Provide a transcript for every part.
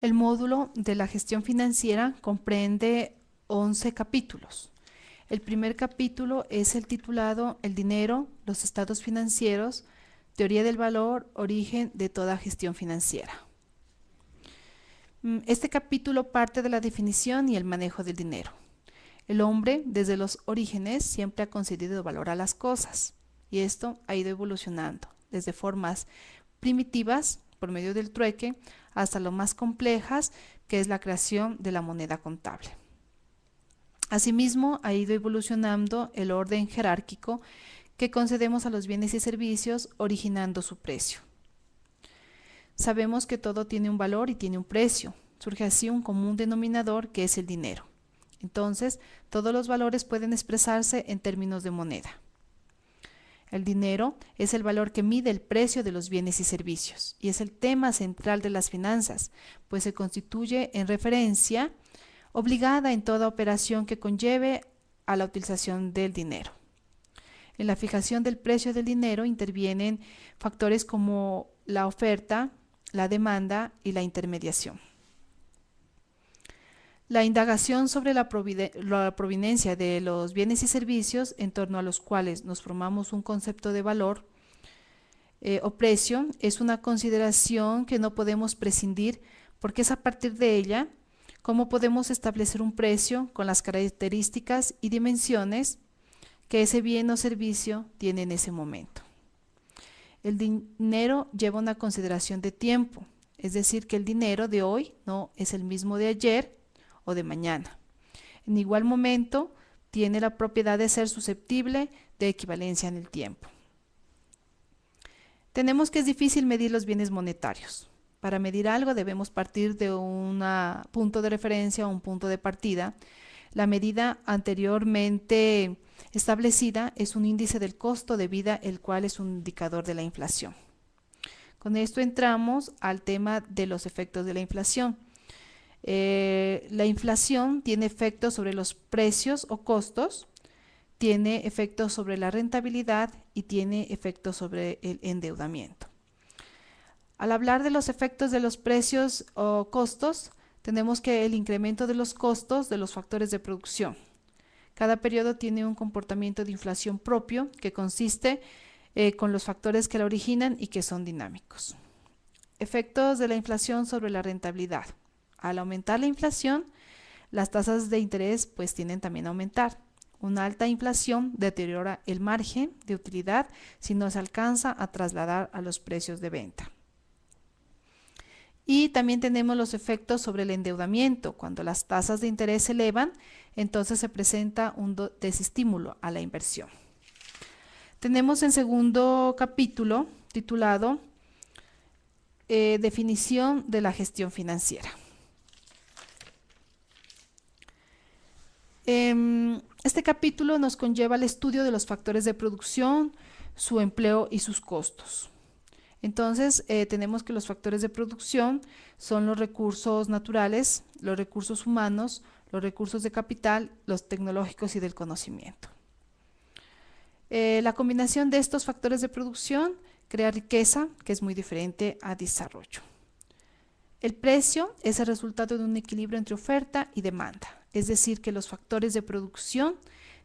El módulo de la gestión financiera comprende 11 capítulos. El primer capítulo es el titulado El dinero, los estados financieros, teoría del valor, origen de toda gestión financiera. Este capítulo parte de la definición y el manejo del dinero. El hombre, desde los orígenes, siempre ha concedido valor a las cosas, y esto ha ido evolucionando, desde formas primitivas, por medio del trueque, hasta lo más complejas, que es la creación de la moneda contable. Asimismo, ha ido evolucionando el orden jerárquico que concedemos a los bienes y servicios, originando su precio. Sabemos que todo tiene un valor y tiene un precio. Surge así un común denominador que es el dinero. Entonces, todos los valores pueden expresarse en términos de moneda. El dinero es el valor que mide el precio de los bienes y servicios y es el tema central de las finanzas, pues se constituye en referencia obligada en toda operación que conlleve a la utilización del dinero. En la fijación del precio del dinero intervienen factores como la oferta, la demanda y la intermediación. La indagación sobre la proveniencia de los bienes y servicios en torno a los cuales nos formamos un concepto de valor o precio es una consideración que no podemos prescindir porque es a partir de ella cómo podemos establecer un precio con las características y dimensiones que ese bien o servicio tiene en ese momento. El dinero lleva una consideración de tiempo, es decir, que el dinero de hoy no es el mismo de ayer o de mañana. En igual momento, tiene la propiedad de ser susceptible de equivalencia en el tiempo. Tenemos que es difícil medir los bienes monetarios. Para medir algo debemos partir de un punto de referencia o un punto de partida. La medida anteriormente establecida es un índice del costo de vida, el cual es un indicador de la inflación. Con esto entramos al tema de los efectos de la inflación. La inflación tiene efectos sobre los precios o costos, tiene efectos sobre la rentabilidad y tiene efectos sobre el endeudamiento. Al hablar de los efectos de los precios o costos, tenemos que el incremento de los costos de los factores de producción. Cada periodo tiene un comportamiento de inflación propio que consiste con los factores que la originan y que son dinámicos. Efectos de la inflación sobre la rentabilidad. Al aumentar la inflación, las tasas de interés pues tienden también a aumentar. Una alta inflación deteriora el margen de utilidad si no se alcanza a trasladar a los precios de venta. Y también tenemos los efectos sobre el endeudamiento. Cuando las tasas de interés se elevan, entonces se presenta un desestímulo a la inversión. Tenemos en segundo capítulo titulado Definición de la gestión financiera. Este capítulo nos conlleva al estudio de los factores de producción, su empleo y sus costos. Entonces, tenemos que los factores de producción son los recursos naturales, los recursos humanos, los recursos de capital, los tecnológicos y del conocimiento. La combinación de estos factores de producción crea riqueza, que es muy diferente a desarrollo. El precio es el resultado de un equilibrio entre oferta y demanda, es decir, que los factores de producción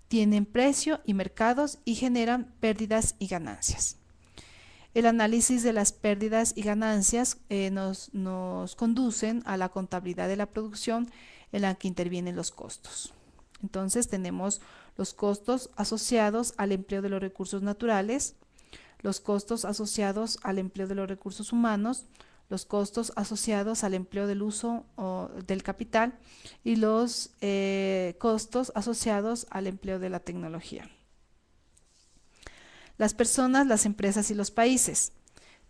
tienen precio y mercados y generan pérdidas y ganancias. El análisis de las pérdidas y ganancias nos conducen a la contabilidad de la producción en la que intervienen los costos. Entonces tenemos los costos asociados al empleo de los recursos naturales, los costos asociados al empleo de los recursos humanos, los costos asociados al empleo del uso del capital y los costos asociados al empleo de la tecnología. Las personas, las empresas y los países.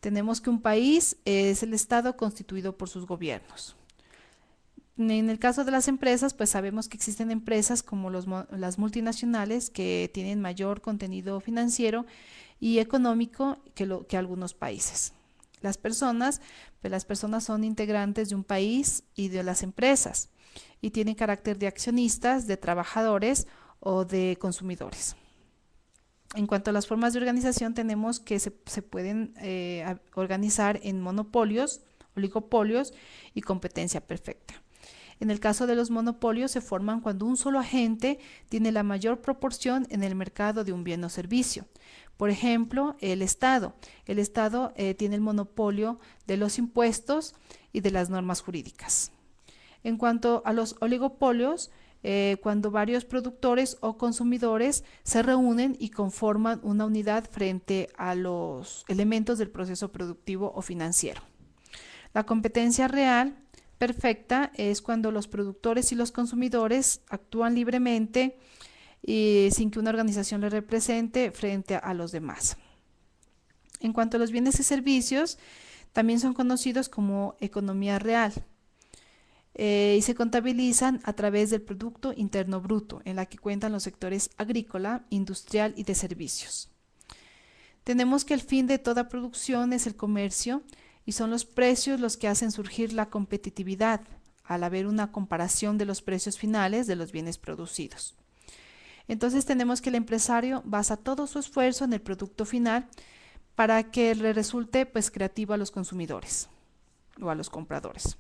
Tenemos que un país es el Estado constituido por sus gobiernos. En el caso de las empresas, pues sabemos que existen empresas como las multinacionales que tienen mayor contenido financiero y económico que algunos países. Las personas, pues las personas son integrantes de un país y de las empresas y tienen carácter de accionistas, de trabajadores o de consumidores. En cuanto a las formas de organización, tenemos que se pueden organizar en monopolios oligopolios y competencia perfecta. En el caso de los monopolios se forman cuando un solo agente tiene la mayor proporción en el mercado de un bien o servicio. Por ejemplo, el Estado. El Estado tiene el monopolio de los impuestos y de las normas jurídicas. En cuanto a los oligopolios, cuando varios productores o consumidores se reúnen y conforman una unidad frente a los elementos del proceso productivo o financiero. La competencia real perfecta es cuando los productores y los consumidores actúan libremente y sin que una organización les represente frente a los demás. En cuanto a los bienes y servicios, también son conocidos como economía real y se contabilizan a través del Producto Interno Bruto, en la que cuentan los sectores agrícola, industrial y de servicios. Tenemos que el fin de toda producción es el comercio y son los precios los que hacen surgir la competitividad al haber una comparación de los precios finales de los bienes producidos. Entonces tenemos que el empresario basa todo su esfuerzo en el producto final para que le resulte creativo a los consumidores o a los compradores.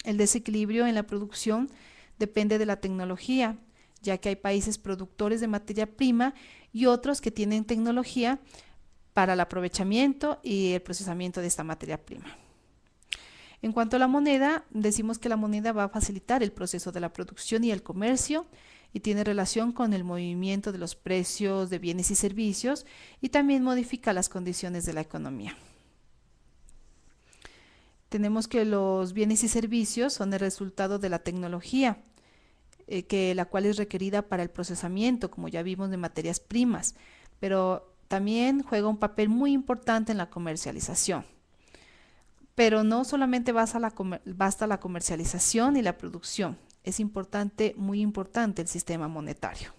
El desequilibrio en la producción depende de la tecnología, ya que hay países productores de materia prima y otros que tienen tecnología para el aprovechamiento y el procesamiento de esta materia prima. En cuanto a la moneda, decimos que la moneda va a facilitar el proceso de la producción y el comercio y tiene relación con el movimiento de los precios de bienes y servicios y también modifica las condiciones de la economía. Tenemos que los bienes y servicios son el resultado de la tecnología, la cual es requerida para el procesamiento, como ya vimos, de materias primas, pero también juega un papel muy importante en la comercialización. Pero no solamente basta la comercialización y la producción, es importante, muy importante el sistema monetario.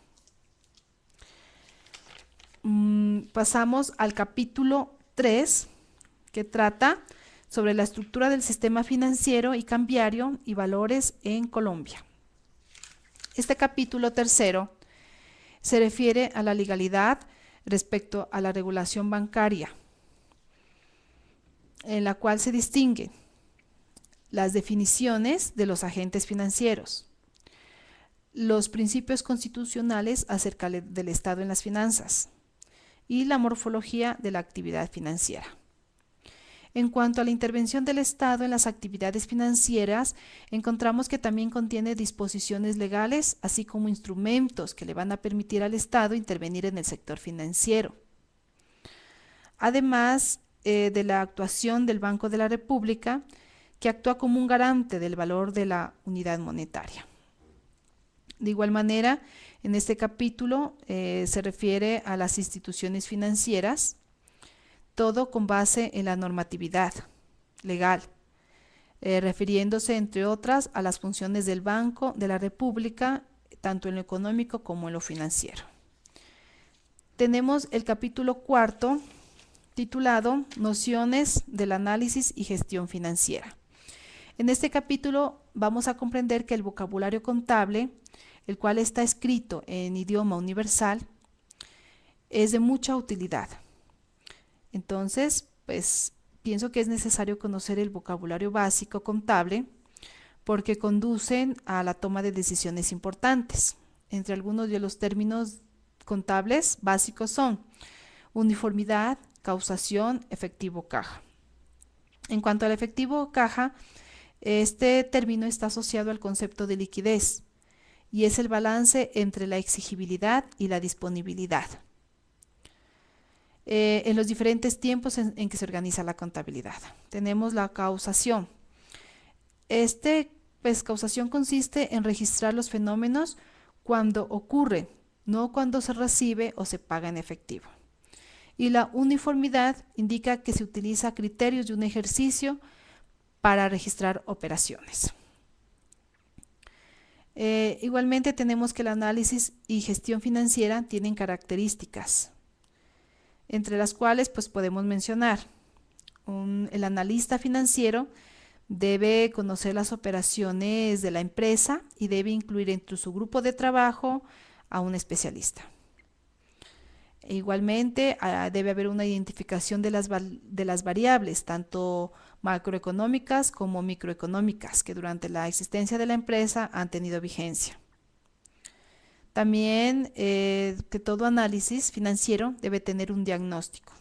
Pasamos al capítulo 3, que trata sobre la estructura del sistema financiero y cambiario y valores en Colombia. Este capítulo tercero se refiere a la legalidad respecto a la regulación bancaria, en la cual se distinguen las definiciones de los agentes financieros, los principios constitucionales acerca del Estado en las finanzas y la morfología de la actividad financiera. En cuanto a la intervención del Estado en las actividades financieras, encontramos que también contiene disposiciones legales, así como instrumentos que le van a permitir al Estado intervenir en el sector financiero. Además de la actuación del Banco de la República, que actúa como un garante del valor de la unidad monetaria. De igual manera, en este capítulo se refiere a las instituciones financieras, todo con base en la normatividad legal, refiriéndose, entre otras, a las funciones del Banco de la República, tanto en lo económico como en lo financiero. Tenemos el capítulo cuarto, titulado Nociones del análisis y gestión financiera. En este capítulo vamos a comprender que el vocabulario contable, el cual está escrito en idioma universal, es de mucha utilidad. Entonces, pienso que es necesario conocer el vocabulario básico contable porque conducen a la toma de decisiones importantes. Entre algunos de los términos contables básicos son uniformidad, causación, efectivo caja. En cuanto al efectivo caja, este término está asociado al concepto de liquidez y es el balance entre la exigibilidad y la disponibilidad en los diferentes tiempos en que se organiza la contabilidad. Tenemos la causación. Causación consiste en registrar los fenómenos cuando ocurren, no cuando se recibe o se paga en efectivo. Y la uniformidad indica que se utiliza criterios de un ejercicio para registrar operaciones. Igualmente tenemos que el análisis y gestión financiera tienen características, entre las cuales podemos mencionar el analista financiero debe conocer las operaciones de la empresa y debe incluir entre su grupo de trabajo a un especialista. E igualmente, debe haber una identificación de las variables, tanto macroeconómicas como microeconómicas, que durante la existencia de la empresa han tenido vigencia. También que todo análisis financiero debe tener un diagnóstico.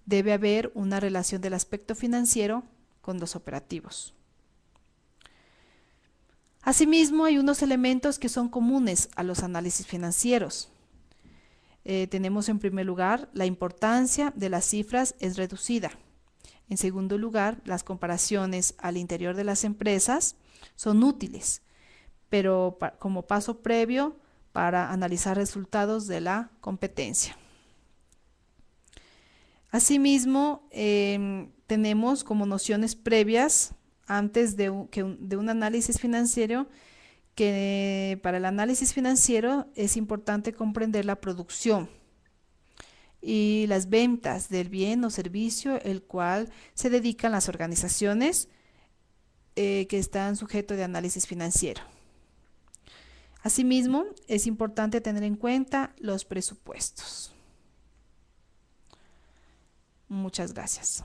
Debe haber una relación del aspecto financiero con los operativos. Asimismo, hay unos elementos que son comunes a los análisis financieros. Tenemos en primer lugar, la importancia de las cifras es reducida. En segundo lugar, las comparaciones al interior de las empresas son útiles, pero como paso previo para analizar resultados de la competencia. Asimismo, tenemos como nociones previas antes de un análisis financiero, que para el análisis financiero es importante comprender la producción y las ventas del bien o servicio el cual se dedican las organizaciones que están sujetos de análisis financiero. Asimismo, es importante tener en cuenta los presupuestos. Muchas gracias.